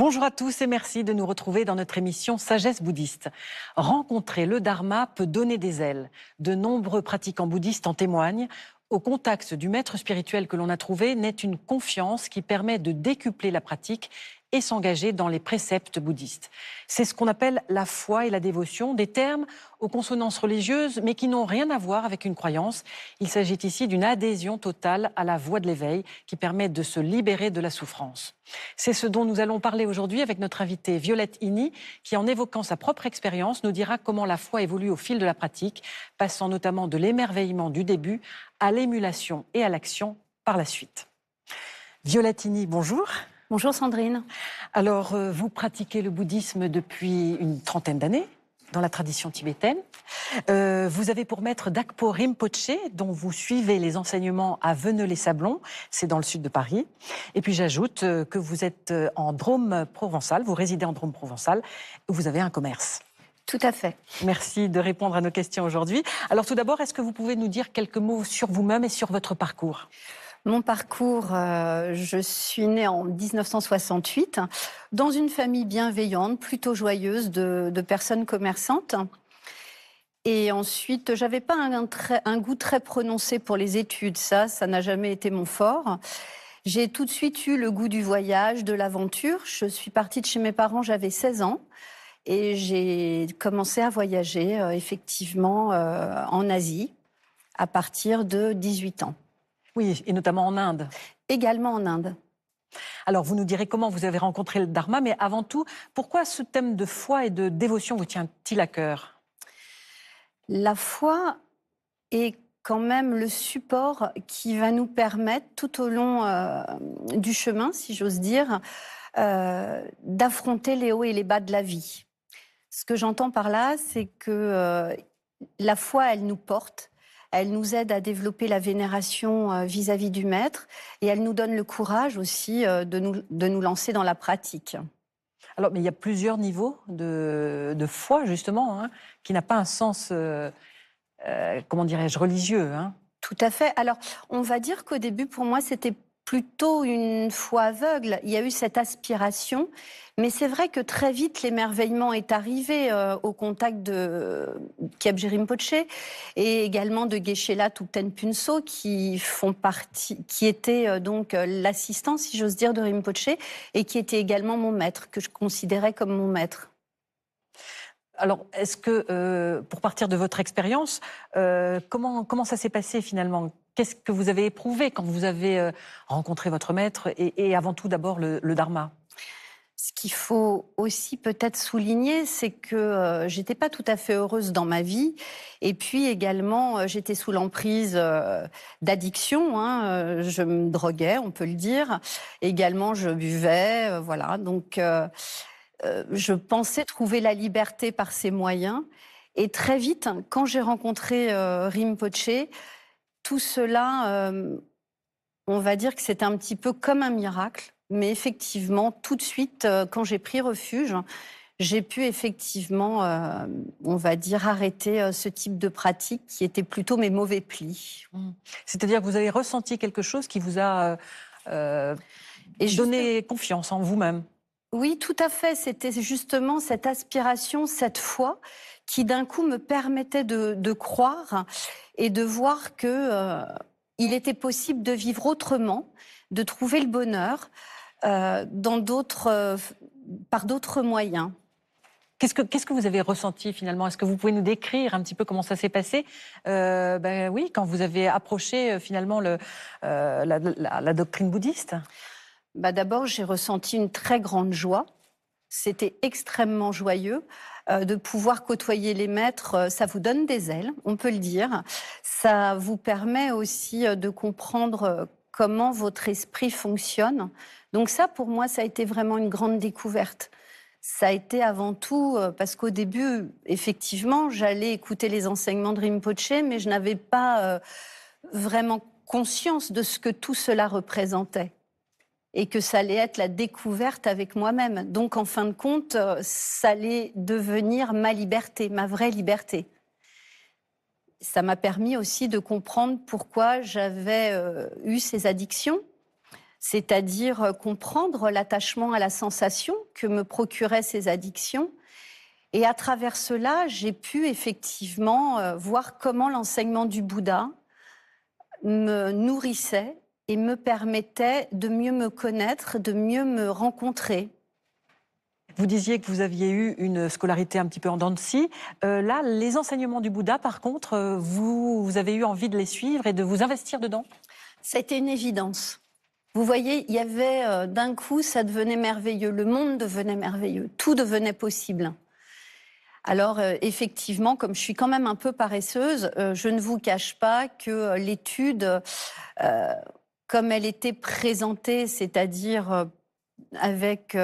Bonjour à tous et merci de nous retrouver dans notre émission Sagesse bouddhiste. Rencontrer le Dharma peut donner des ailes. De nombreux pratiquants bouddhistes en témoignent. Au contact du maître spirituel que l'on a trouvé naît une confiance qui permet de décupler la pratique et s'engager dans les préceptes bouddhistes. C'est ce qu'on appelle la foi et la dévotion, des termes aux consonances religieuses mais qui n'ont rien à voir avec une croyance. Il s'agit ici d'une adhésion totale à la voie de l'éveil qui permet de se libérer de la souffrance. C'est ce dont nous allons parler aujourd'hui avec notre invitée Violette Ini qui, en évoquant sa propre expérience, nous dira comment la foi évolue au fil de la pratique, passant notamment de l'émerveillement du début à l'émulation et à l'action par la suite. Violette Ini, bonjour. Bonjour Sandrine. Alors, vous pratiquez le bouddhisme depuis une trentaine d'années dans la tradition tibétaine. Vous avez pour maître Dakpo Rinpoché, dont vous suivez les enseignements à Veneux-les-Sablons, c'est dans le sud de Paris. Et puis j'ajoute que vous êtes en Drôme provençal, vous résidez en Drôme provençal, où vous avez un commerce. Tout à fait. Merci de répondre à nos questions aujourd'hui. Alors tout d'abord, est-ce que vous pouvez nous dire quelques mots sur vous-même et sur votre parcours ? Mon parcours, je suis née en 1968 dans une famille bienveillante, plutôt joyeuse de personnes commerçantes. Et ensuite, j'avais pas un goût très prononcé pour les études, ça n'a jamais été mon fort. J'ai tout de suite eu le goût du voyage, de l'aventure. Je suis partie de chez mes parents, j'avais 16 ans. Et j'ai commencé à voyager effectivement en Asie à partir de 18 ans. Oui, et notamment en Inde. Également en Inde. Alors, vous nous direz comment vous avez rencontré le Dharma, mais avant tout, pourquoi ce thème de foi et de dévotion vous tient-il à cœur ? La foi est quand même le support qui va nous permettre, tout au long du chemin, si j'ose dire, d'affronter les hauts et les bas de la vie. Ce que j'entends par là, c'est que la foi, elle nous porte. Elle nous aide à développer la vénération vis-à-vis du maître et elle nous donne le courage aussi de nous lancer dans la pratique. Alors, mais il y a plusieurs niveaux de foi, justement, qui n'a pas un sens, comment dirais-je, religieux. Tout à fait. Alors, on va dire qu'au début, pour moi, c'était plutôt une foi aveugle. Il y a eu cette aspiration, mais c'est vrai que très vite, l'émerveillement est arrivé au contact de Kyabje Rinpoche et également de Geshe-la Thupten Phunso, qui était donc l'assistant, si j'ose dire, de Rinpoche et qui était également mon maître, que je considérais comme mon maître. Alors, est-ce que, pour partir de votre expérience, comment ça s'est passé finalement ? Qu'est-ce que vous avez éprouvé quand vous avez rencontré votre maître et avant tout d'abord le Dharma ? Ce qu'il faut aussi peut-être souligner, c'est que j'étais pas tout à fait heureuse dans ma vie. Et puis également, j'étais sous l'emprise d'addiction. Je me droguais, on peut le dire. Également, je buvais, voilà. Donc, je pensais trouver la liberté par ces moyens. Et très vite, quand j'ai rencontré Rinpoche, tout cela, on va dire que c'était un petit peu comme un miracle. Mais effectivement, tout de suite, quand j'ai pris refuge, j'ai pu effectivement, on va dire, arrêter ce type de pratique qui était plutôt mes mauvais plis. C'est-à-dire que vous avez ressenti quelque chose qui vous a donné confiance en vous-même ? Oui, tout à fait. C'était justement cette aspiration, cette foi qui d'un coup me permettait de croire et de voir que il était possible de vivre autrement, de trouver le bonheur par d'autres moyens. Qu'est-ce que vous avez ressenti finalement ? Est-ce que vous pouvez nous décrire un petit peu comment ça s'est passé ? Oui, quand vous avez approché finalement la doctrine bouddhiste. D'abord, j'ai ressenti une très grande joie. C'était extrêmement joyeux de pouvoir côtoyer les maîtres. Ça vous donne des ailes, on peut le dire. Ça vous permet aussi de comprendre comment votre esprit fonctionne. Donc ça, pour moi, ça a été vraiment une grande découverte. Ça a été avant tout, parce qu'au début, effectivement, j'allais écouter les enseignements de Rinpoche, mais je n'avais pas vraiment conscience de ce que tout cela représentait. Et que ça allait être la découverte avec moi-même. Donc, en fin de compte, ça allait devenir ma liberté, ma vraie liberté. Ça m'a permis aussi de comprendre pourquoi j'avais eu ces addictions. c'est-à-dire comprendre l'attachement à la sensation que me procuraient ces addictions. Et à travers cela, j'ai pu effectivement voir comment l'enseignement du Bouddha me nourrissait et me permettait de mieux me connaître, de mieux me rencontrer. Vous disiez que vous aviez eu une scolarité un petit peu en dents de scie. Là, les enseignements du Bouddha, par contre, vous avez eu envie de les suivre et de vous investir dedans? Ça a été une évidence. Vous voyez, il y avait d'un coup, ça devenait merveilleux, le monde devenait merveilleux, tout devenait possible. Alors effectivement, comme je suis quand même un peu paresseuse, je ne vous cache pas que l'étude, euh, comme elle était présentée, c'est-à-dire avec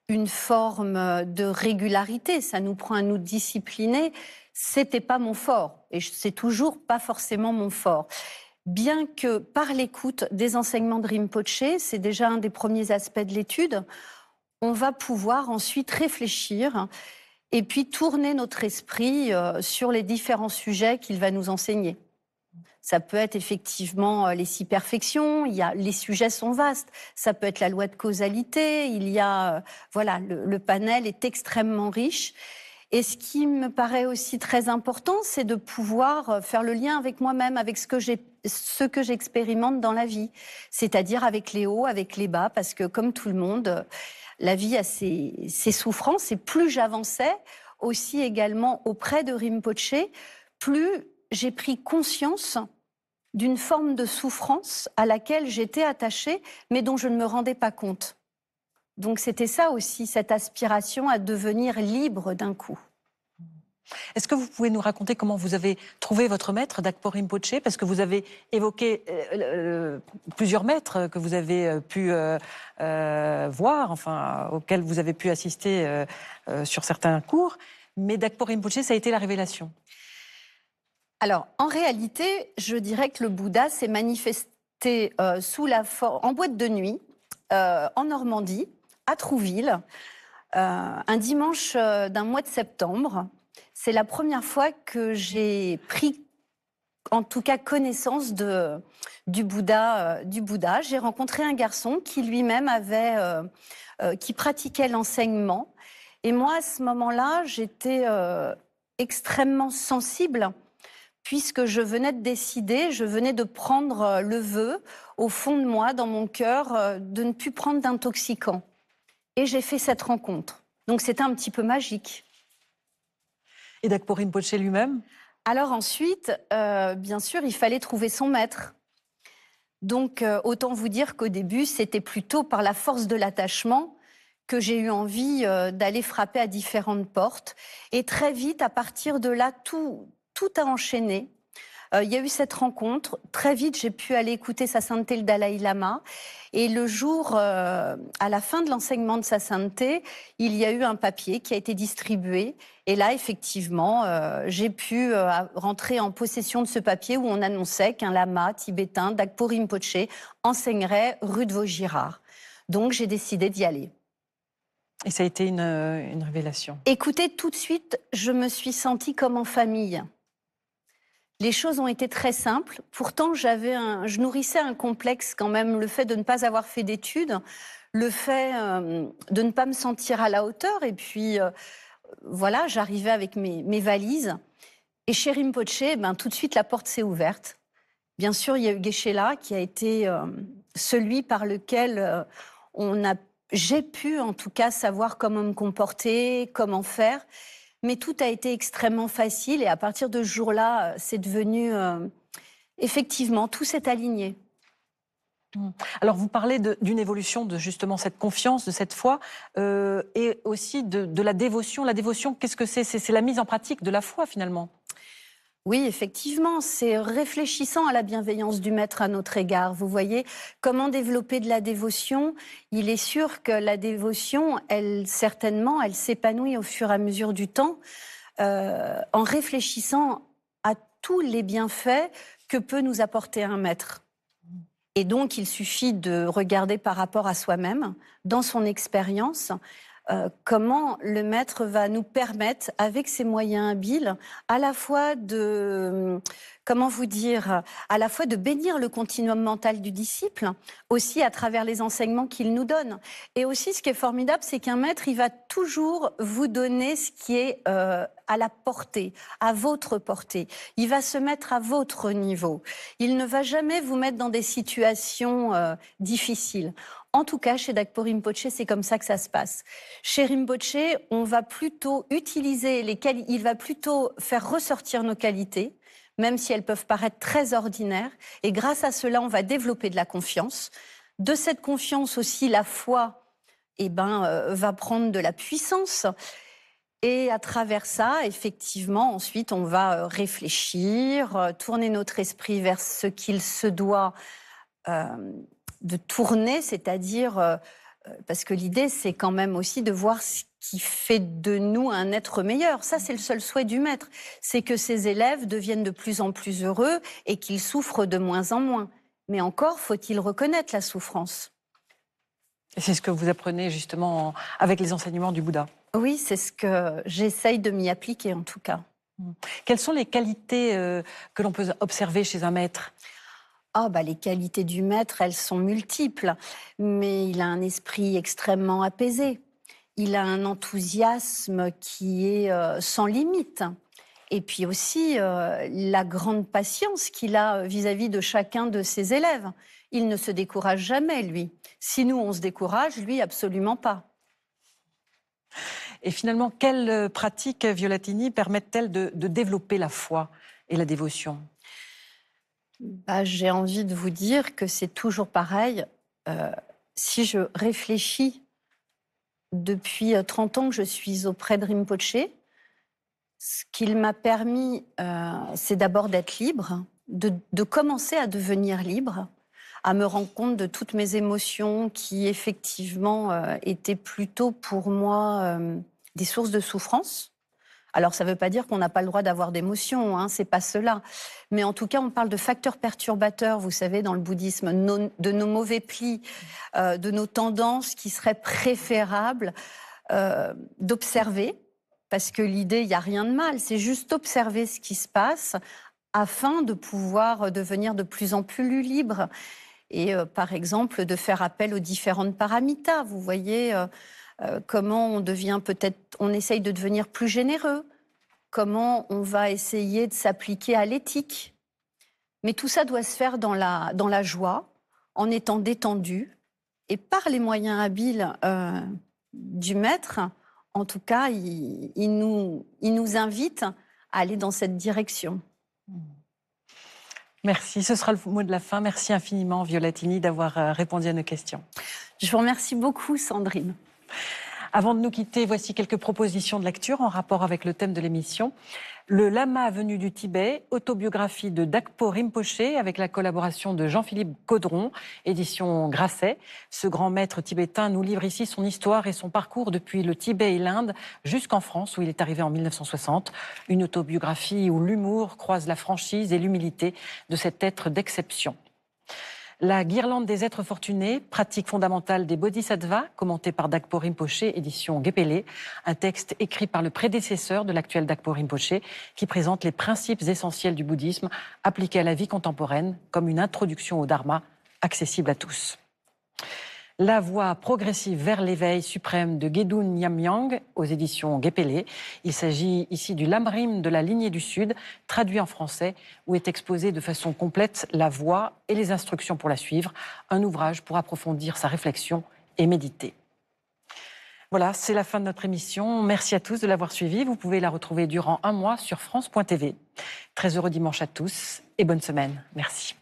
une forme de régularité, ça nous prend à nous discipliner, c'était pas mon fort et c'est toujours pas forcément mon fort. Bien que par l'écoute des enseignements de Rinpoche, c'est déjà un des premiers aspects de l'étude, on va pouvoir ensuite réfléchir et puis tourner notre esprit sur les différents sujets qu'il va nous enseigner. Ça peut être effectivement les 6 perfections, les sujets sont vastes. Ça peut être la loi de causalité, voilà, le panel est extrêmement riche. Et ce qui me paraît aussi très important, c'est de pouvoir faire le lien avec moi-même, avec ce que j'expérimente dans la vie. C'est-à-dire avec les hauts, avec les bas, parce que comme tout le monde, la vie a ses souffrances. Et plus j'avançais, aussi également auprès de Rinpoche, plus j'ai pris conscience d'une forme de souffrance à laquelle j'étais attachée, mais dont je ne me rendais pas compte. Donc c'était ça aussi, cette aspiration à devenir libre d'un coup. Est-ce que vous pouvez nous raconter comment vous avez trouvé votre maître, Dakpo Rinpoche? Parce que vous avez évoqué plusieurs maîtres que vous avez pu voir, enfin, auxquels vous avez pu assister sur certains cours. Mais Dakpo Rinpoche, ça a été la révélation. Alors, en réalité, je dirais que le Bouddha s'est manifesté en boîte de nuit, en Normandie, à Trouville, un dimanche d'un mois de septembre. C'est la première fois que j'ai pris, en tout cas, connaissance du Bouddha. J'ai rencontré un garçon qui lui-même qui pratiquait l'enseignement. Et moi, à ce moment-là, j'étais extrêmement sensible, puisque je venais de décider, je venais de prendre le vœu au fond de moi, dans mon cœur, de ne plus prendre d'intoxicants. Et j'ai fait cette rencontre. Donc c'était un petit peu magique. Et Dakpo Rinpoche lui-même? Alors ensuite, bien sûr, il fallait trouver son maître. Donc autant vous dire qu'au début, c'était plutôt par la force de l'attachement que j'ai eu envie d'aller frapper à différentes portes. Et très vite, à partir de là, tout a enchaîné. Il y a eu cette rencontre. Très vite, j'ai pu aller écouter Sa Sainteté le Dalai Lama. Et le jour, à la fin de l'enseignement de Sa Sainteté, il y a eu un papier qui a été distribué. Et là, effectivement, j'ai pu rentrer en possession de ce papier où on annonçait qu'un lama tibétain, Dakpo Rinpoche, enseignerait rue de Vaugirard. Donc, j'ai décidé d'y aller. Et ça a été une révélation. Écoutez, tout de suite, je me suis sentie comme en famille. Les choses ont été très simples. Pourtant, je nourrissais un complexe quand même, le fait de ne pas avoir fait d'études, le fait de ne pas me sentir à la hauteur. Et puis, voilà, j'arrivais avec mes valises. Et chez Rinpoche, tout de suite, la porte s'est ouverte. Bien sûr, il y a eu Geshe-la, qui a été celui par lequel j'ai pu, en tout cas, savoir comment me comporter, comment faire. Mais tout a été extrêmement facile et à partir de ce jour-là, c'est devenu... effectivement, tout s'est aligné. Alors, vous parlez d'une évolution de justement cette confiance, de cette foi, et aussi de la dévotion. La dévotion, qu'est-ce que c'est? C'est la mise en pratique de la foi, finalement. Oui, effectivement, c'est réfléchissant à la bienveillance du maître à notre égard. Vous voyez, comment développer de la dévotion? Il est sûr que la dévotion, certainement, elle s'épanouit au fur et à mesure du temps, en réfléchissant à tous les bienfaits que peut nous apporter un maître. Et donc, il suffit de regarder par rapport à soi-même, dans son expérience, comment le maître va nous permettre, avec ses moyens habiles, à la fois comment vous dire, à la fois de bénir le continuum mental du disciple, aussi à travers les enseignements qu'il nous donne. Et aussi, ce qui est formidable, c'est qu'un maître, il va toujours vous donner ce qui est à la portée, à votre portée. Il va se mettre à votre niveau. Il ne va jamais vous mettre dans des situations difficiles. En tout cas, chez Dakpo Rinpoche, c'est comme ça que ça se passe. Chez Rinpoche, on va plutôt utiliser il va plutôt faire ressortir nos qualités, même si elles peuvent paraître très ordinaires. Et grâce à cela, on va développer de la confiance. De cette confiance aussi, la foi va prendre de la puissance. Et à travers ça, effectivement, ensuite, on va réfléchir, tourner notre esprit vers ce qu'il se doit de tourner, c'est-à-dire, parce que l'idée, c'est quand même aussi de voir ce qui fait de nous un être meilleur. Ça, c'est le seul souhait du maître, c'est que ses élèves deviennent de plus en plus heureux et qu'ils souffrent de moins en moins. Mais encore, faut-il reconnaître la souffrance. Et c'est ce que vous apprenez justement avec les enseignements du Bouddha. Oui, c'est ce que j'essaye de m'y appliquer en tout cas. Quelles sont les qualités que l'on peut observer chez un maître ? Les qualités du maître, elles sont multiples, mais il a un esprit extrêmement apaisé. Il a un enthousiasme qui est sans limite. Et puis aussi la grande patience qu'il a vis-à-vis de chacun de ses élèves. Il ne se décourage jamais, lui. Si nous, on se décourage, lui, absolument pas. Et finalement, quelles pratiques, Violatini, permettent-elles de développer la foi et la dévotion ? J'ai envie de vous dire que c'est toujours pareil. Si je réfléchis depuis 30 ans que je suis auprès de Rinpoche, ce qu'il m'a permis, c'est d'abord d'être libre, de commencer à devenir libre, à me rendre compte de toutes mes émotions qui, effectivement, étaient plutôt pour moi des sources de souffrance. Alors, ça ne veut pas dire qu'on n'a pas le droit d'avoir d'émotions, hein, c'est pas cela. Mais en tout cas, on parle de facteurs perturbateurs, vous savez, dans le bouddhisme, de nos mauvais plis, de nos tendances qui seraient préférables d'observer, parce que l'idée, il n'y a rien de mal, c'est juste observer ce qui se passe afin de pouvoir devenir de plus en plus libre. Et par exemple, de faire appel aux différentes paramitas, vous voyez... comment on devient on essaye de devenir plus généreux, comment on va essayer de s'appliquer à l'éthique. Mais tout ça doit se faire dans la joie, en étant détendu, et par les moyens habiles du maître, en tout cas, il nous invite à aller dans cette direction. Merci, ce sera le mot de la fin. Merci infiniment, Violatini, d'avoir répondu à nos questions. Je vous remercie beaucoup, Sandrine. Avant de nous quitter, voici quelques propositions de lecture en rapport avec le thème de l'émission. Le Lama venu du Tibet, autobiographie de Dakpo Rinpoche avec la collaboration de Jean-Philippe Caudron, édition Grasset. Ce grand maître tibétain nous livre ici son histoire et son parcours depuis le Tibet et l'Inde jusqu'en France où il est arrivé en 1960. Une autobiographie où l'humour croise la franchise et l'humilité de cet être d'exception. La guirlande des êtres fortunés, pratique fondamentale des bodhisattvas, commentée par Dakpo Rinpoche, édition Guépélé, un texte écrit par le prédécesseur de l'actuel Dakpo Rinpoche, qui présente les principes essentiels du bouddhisme appliqués à la vie contemporaine, comme une introduction au dharma accessible à tous. La voie progressive vers l'éveil suprême de Gedun Nyamyang aux éditions Guépélé. Il s'agit ici du Lamrim de la lignée du Sud, traduit en français, où est exposée de façon complète la voie et les instructions pour la suivre. Un ouvrage pour approfondir sa réflexion et méditer. Voilà, c'est la fin de notre émission. Merci à tous de l'avoir suivi. Vous pouvez la retrouver durant un mois sur France.tv. Très heureux dimanche à tous et bonne semaine. Merci.